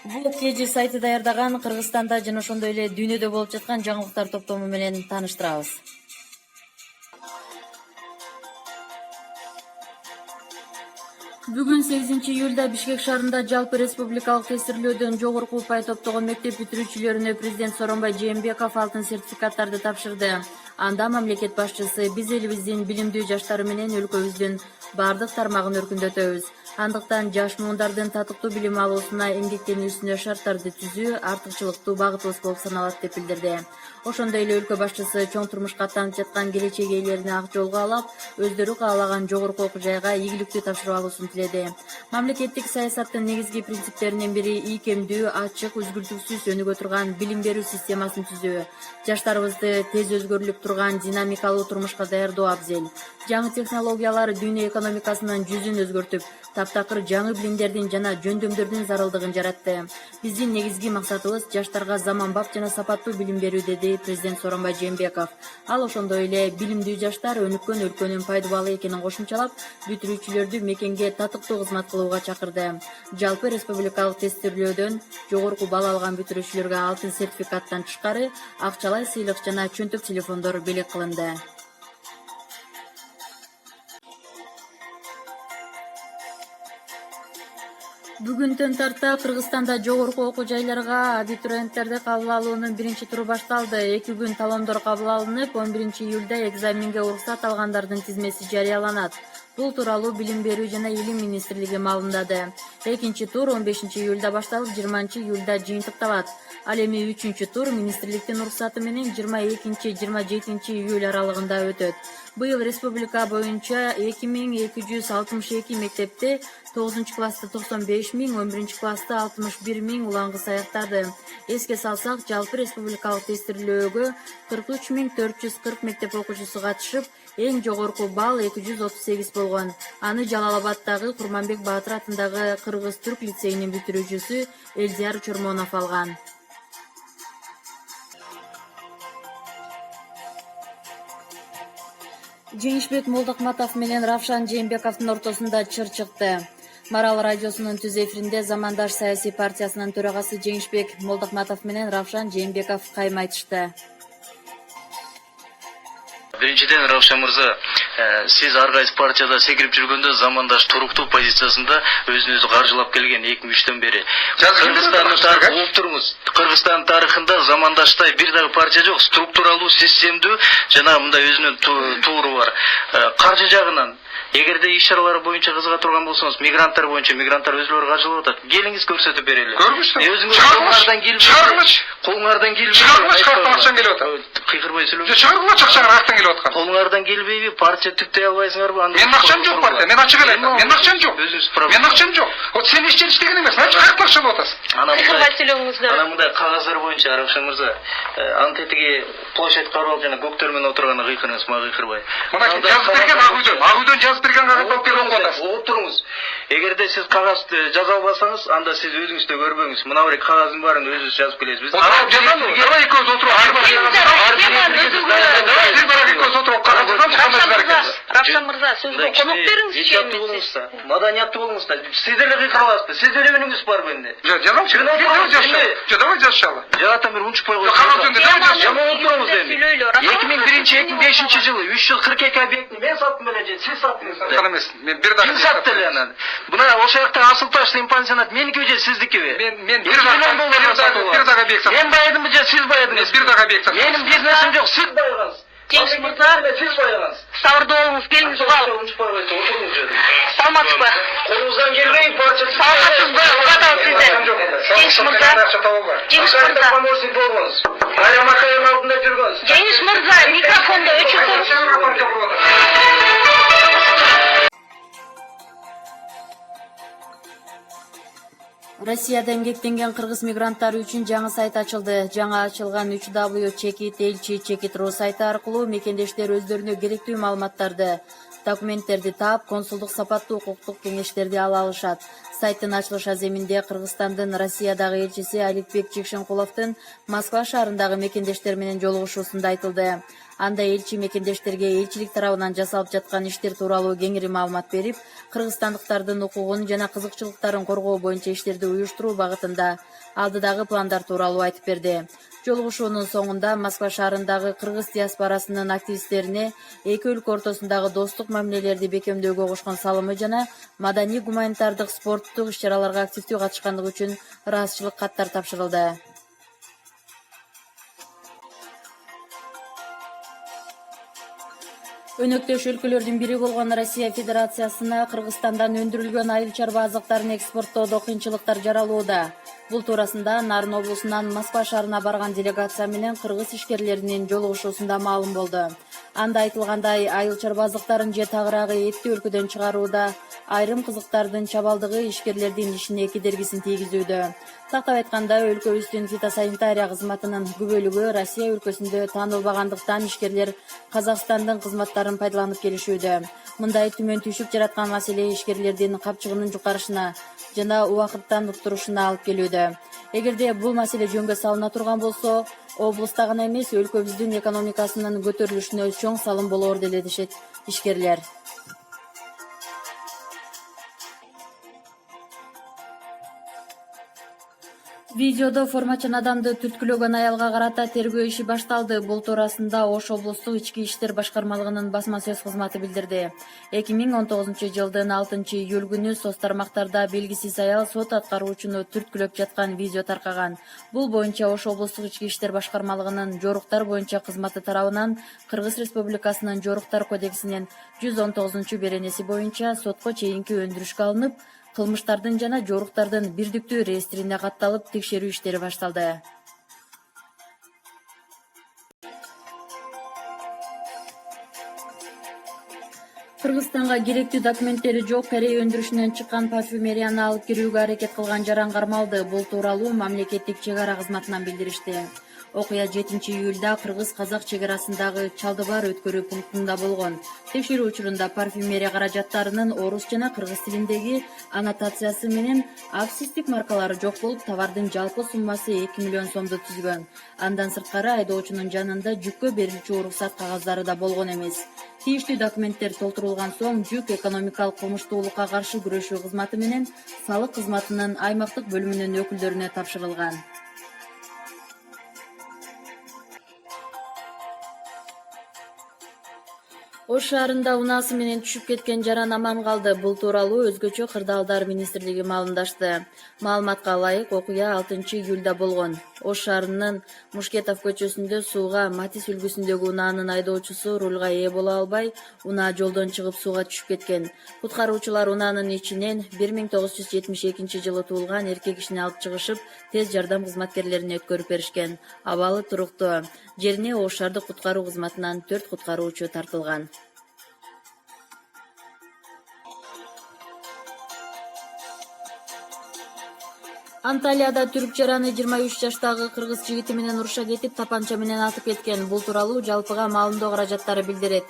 Бул KG сайты даярдаган Кыргызстанда жана ошондой эле дүйнөдө болуп жаткан жаңылыктар топтому менен тааныштырабыз. Бүгүн 8-июлда Бишкек шаарында жалпы республикалык тестирлөөдөн жогорку упай топтогон мектеп бүтүрүүчүлөрүнө президент Сооронбай Жээнбеков алтын сертификаттарды тапшырды. Анда мамлекет башчысы биз элибиздин билимдүү жаштары менен өлкөбүздүн бардык тармагын өркүндөтөбүз. Андыктан жаш муундардын татыктуу билим алуусуна эмгектенүүсүнө шарттарды түзүү артыкчылыктуу багытыбыз болуп саналат деп билдирди. Ошондой эле өлкө башчысы чоң турмушка аттанып жаткан келечек ээлерини ак жолго алып, өздөрү каалаган жогорку окуу жайга ийгиликтүү тапшырып алуусун тиледи. Мамлекеттик саясаттын негизги принциптеринин бири ийкемдүү, ачык, үзгүлтүксүз өнүгө турган билим берүү системасын түзүү. Жаштарыбызды тез өзгөрүлүп турган динамикалуу турмушка даярдоо абзел. Жаңы технологиялар дүйнө экономикасынын жүзүн өзгөртүп, таптакыр жаңы билимдердин жана жөндөмдөрдүн зарылдыгын жаратты. Биздин негизги максатыбыз жаштарга заманбап жана сапаттуу билим берүү, деди президент Сооронбай Жээнбеков. Ал ошондой эле билимдүү жаштар өнүккөн өлкөнүн пайдубалы экенин кошумчалап, бүтүрүүчүлөрдү мекенге татыктуу кызмат кылууга чакырды. Жалпы республикалык тестирлөөдөн жогорку балл алган бүтүрүүчүлөргө алтын сертификаттан тышкары акчалай сыйлык жана чөнтөк телефондор белек кылынды. Бүгүндөн тарта Кыргызстанда жогорку окуу жайларга абитуриенттерди кабыл алуунун биринчи туру башталды. 2 күн талондор кабыл алынып, 11-июлда экзаменге уруксат алгандардын тизмеси жарыяланат. Бул тууралуу Билим берүү жана Илим министрлиги маалымдады. Экинчи тур 15-июлда башталып, 20-июлда жыйынтыкталат. Ал эми 3-чү тур министрликтин уруксаты менен 22-27 июль аралыгында өтөт. Быйыл республика боюнча 2262 мектепте 9-класста 95 000, 11-класста 61 000 улангыс аяктады. Эске салсак, жалпы республикалык тестирлөөгө 43 440 мектеп окуучусу катышып, эң жогорку балл 238 болгон. Аны Жалал-Абаддагы Курманбек Баатыр атындагы Кыргыз-Түрк лицейинин бүтүрүүчүсү Элдияр Чормонов алган. Жеңишбек Молдокматов менен Равшан Жээнбековдун ортосунда чыр чыкты. Марал радиосунун түз эфиринде Замандаш саясий партиясынын төрагасы Жеңишбек Молдокматов менен Равшан Жээнбеков кайым айтышты. Биринчиден, Равшан мырза, сиз ар кайсы партияда секирип жүргөндө Замандаш туруктуу позициясында өзүнүзү каржылап келген 2003-төн бери. Кыргызстандын тарыхын угуп туруңуз. Кыргызстан тарыхында Замандаштай бир дагы партия жок, структуралуу, системдүү жана мындай өзүнүн тууру бар. Каржы жагынан эгерде иш-чаралар боюнча кызыга турган болсоңуз, мигранттар боюнча мигранттар өзүлөрү каржылап атат. Келиңиз көрсөтүп берели. Көргүчтү. Өзүңүз колуңардан келип, колуңардан келип, акчаң келип атат. Кыйкырбай сөйлөңүз. Чыгаргыла акчаң актан келип аткан. Колуңардан келбейби, партия түптөй албайсыңарбы? Менин акчам жок партия. Мен ачык эле айтам. Менин акчам жок. Менин акчам жок. Вот сен иштен иштеген эмес. Мен кайерден акча алып атасың? Кыйкырбай сөйлөңүздөр. Ана мындай кагаздар боюнча, Равшан мырза, антетиги площадь карап жана көктөр менен отурганда кыйкырыңыз, мага кыйкырбай. Мына жазып берген Агүйдөн жазып берген кагазды алып келип атасыз. Угуп туруңуз. Эгерде сиз кагазды жаза албасаңыз, анда сиз өзүңүз да көрбөңүз. Мына бир кагаздын баарын өзүңүз жазып келесиз. Биз жазамы? Давай экөөбүз отуруп, Равшан мырза, сөзгө конок бериңиз. Маданияттуу болуңуз да. Сиздер эле кыйкырабызбы? Сиздер эмнеңиз бар менде? Жазам. Давай жазышалы. Жаатан бир унчукпай койсоңуз. Кагаз жөнүндө давай жазышалы. Жаман туруңуз эми. 2001-2005 жылы 342 объектни мен саттым эле, сиз саттыңыз. Кана эмес. Мен бир дагы сатты эле анан. Мына ошол жакта Асыл Таштын пансионат меникиби же сиздикиби? Мен бир дагы объект саттым. Мен байыдымбы же сиз байыдыңыз? Бир дагы объект саттым. Менин бизнесим жок, сиз байыгансыз. Жеңиш мырза, сиз байыгансыз. сабырдуу болуңуз, келиңиз кал. Саламатсызбы? Колуңуздан келбей партия. Саламатсызбы? Угатабыз сизди. Жеңиш мырза. Жеңиш мырза. Помощник болгонсуз. Айрамакайым алдында жүргөнсүз. Жеңиш мырза, микрофонду өчүрсөңүз. Россияда эмгектенген кыргыз мигранттары үчүн жаңы сайт ачылды. Жаңа ачылган 3w.chekit.lg.chekit.ru сайты аркылуу мекендештер өздөрүнө керектүү маалыматтарды, документтерди таап, консулдук сапаттуу укуктук кеңештерди ала алышат. Сайттын ачылыш аземинде Кыргызстандын Россиядагы элчиси Аликбек Жекшенкуловдун Москва шаарындагы мекендештер менен жолугушуусунда айтылды. Анда элчи мекендештерге элчилик тарабынан жасалып жаткан иштер тууралуу кеңири маалымат берип, кыргызстандыктардын укугун жана кызыкчылыктарын коргоо боюнча иштерди уюштуруу багытында алдыдагы пландар тууралуу айтып берди. Жолугушуунун соңунда Москва шаарындагы кыргыз диаспорасынын активисттерине эки өлкө ортосундагы достук мамилелерди бекемдөөгө кошкон салымы жана маданий, гуманитардык, спорттук иш-чараларга активдүү катышкандыгы үчүн ыраазычылык каттар тапшырылды. Өнөктөш өлкөлөрдүн бири болгон Россия Федерациясына Кыргызстандан өндүрүлгөн айыл чарба азыктарын экспорттоодо кыйынчылыктар жаралууда. Бул туурасында Нарын облусунан Москва шаарына барган делегация менен кыргыз ишкерлеринин жолугушуусунда маалым болду. Анда айтылгандай, айыл чарба азыктарын же тагыраагы этти өлкөдөн чыгарууда айрым кызыктардын чабалдыгы ишкерлердин ишине кедергисин тийгизүүдө. Тактап айтканда, өлкөбүздүн фитосанитария кызматынын күбөлүгү Россия өлкөсүндө таанылбагандыктан ишкерлер Казакстандын кызматтарын пайдаланып келишүүдө. Мындай түмөн түшүп жараткан маселе ишкерлердин капчыгынын жукарышына жана убакыттан уктурушуна алып келүүдө. Эгерде бул маселе жөнгө салына турган болсо, облуста гана эмес, өлкөбүздүн экономикасынын көтөрүлүшүнө чоң салым болор делишет ишкерлер. Видеодо формачан адамды түрткүлөгөн аялга карата тергөө иши башталды. Бул туурасында Ош облустук ички иштер башкармалыгынын басма сөз кызматы билдирди. 2019 жылдын 6 июль күнү соц тармактарда белгисиз аял сот аткаруучуну түрткүлөп жаткан видео таркаган. Бул боюнча Ош облустук ички иштер башкармалыгынын жоруктар боюнча кызматы тарабынан Кыргыз Республикасынын жоруктар кодексинин 119 беренеси боюнча сотко чейинки өндүрүшкө алынып, кылмыштардын жана жоруктардын бирдиктүү реестрине катталып, текшерүү иштери башталды. Кыргызстанга керектүү документтери жок Корея өндүрүшүнөн чыккан парфюмерияны алып кирүүгө аракет кылган жаран кармалды. Бул тууралуу мамлекеттик чек ара кызматынан билдиришти. Окуя 7 июлда Кыргыз-Казак чек арасындагы Чалдыбар өткөрүү пунктунда болгон. Текшерүү учурунда парфюмерия каражаттарынын орус жана кыргыз тилиндеги аннотациясы менен акциздик маркалары жок болуп, товардын жалпы суммасы 2 миллион сомду түзгөн. Андан сырткары айдоочунун жанында жүккө берилчү уруксат кагаздары да болгон эмес. Тийиштүү документтер толтурулган соң жүк экономикалык кылмыштуулукка каршы күрөшүү кызматы менен салык кызматынын аймактык бөлүмүнүн өкүлдөрүнө тапшырылган. Ош шаарында унаасы менен түшүп кеткен жаран аман калды. Бул тууралуу өзгөчө кырдаалдар министрлиги маалымдашты. Маалыматка ылайык, окуя 6 июлда болгон. Ош шаарынын Мушкетов көчөсүндө сууга Матис үлгүсүндөгү унаанын айдоочусу рулга ээ боло албай, унаа жолдон чыгып сууга түшүп кеткен. Куткаруучулар унаанын ичинен 1972 жылы туулган эркек кишини алып чыгышып, тез жардам кызматкерлерине өткөрүп беришкен. Абалы туруктуу. Жерине Ош шаардык куткаруу кызматынан 4 куткаруучу тартылган. Анталияда түрк жараны 23 жаштагы кыргыз жигити менен уруша кетип, тапанча менен атып кеткен. Бул тууралуу жалпыга маалымдоо каражаттары билдирет.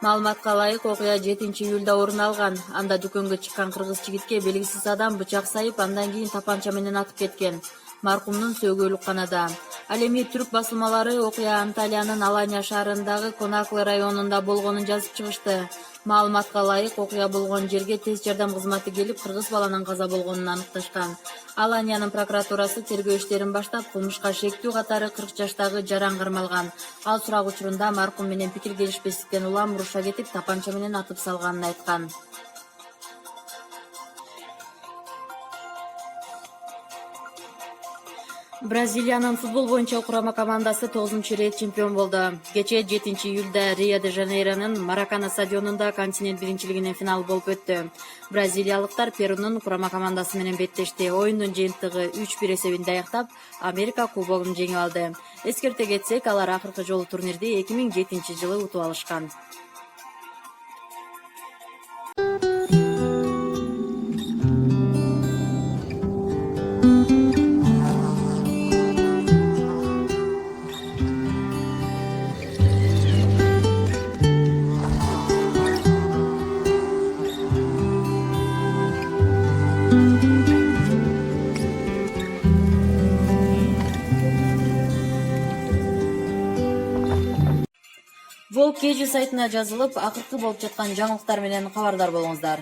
Маалыматка ылайык, окуя 7 июлда орун алган. Анда дүкөнгө чыккан кыргыз жигитке белгисиз адам бычак сайып, андан кийин тапанча менен атып кеткен. Маркумдун сөөгү өлүкканада. Ал эми түрк басылмалары окуя Анталиянын Алания шаарындагы Конаклы районунда болгонун жазып чыгышты. Маалыматка ылайык, окуя болгон жерге тез жардам кызматы келип, кыргыз баланын каза болгонун аныкташкан. Аланиянын прокуратурасы тергөө иштерин баштап, кылмышка шектүү катары 40 жаштагы жаран кармалган. Ал сурак учурунда маркум менен пикир келишпестиктен улам уруша кетип, тапанча менен атып салганын айткан. Бразилиянын футбол боюнча курама командасы 9-рет чемпион болду. Кечээ 7 июлда Рио-де-Жанейронун Маракана стадионунда континент биринчилигинин финалы болуп өттү. Бразилиялыктар Перунун курама командасы менен беттешти. Оюндун жыйынтыгы 3-1 эсебинде аяктап, Америка кубогун жеңип алды. Эскерте кетсек, алар акыркы жолу турнирди 2007 жылы утуп алышкан. Футбол KG сайтына жазылып, акыркы болуп жаткан жаңылыктар менен кабардар болуңуздар.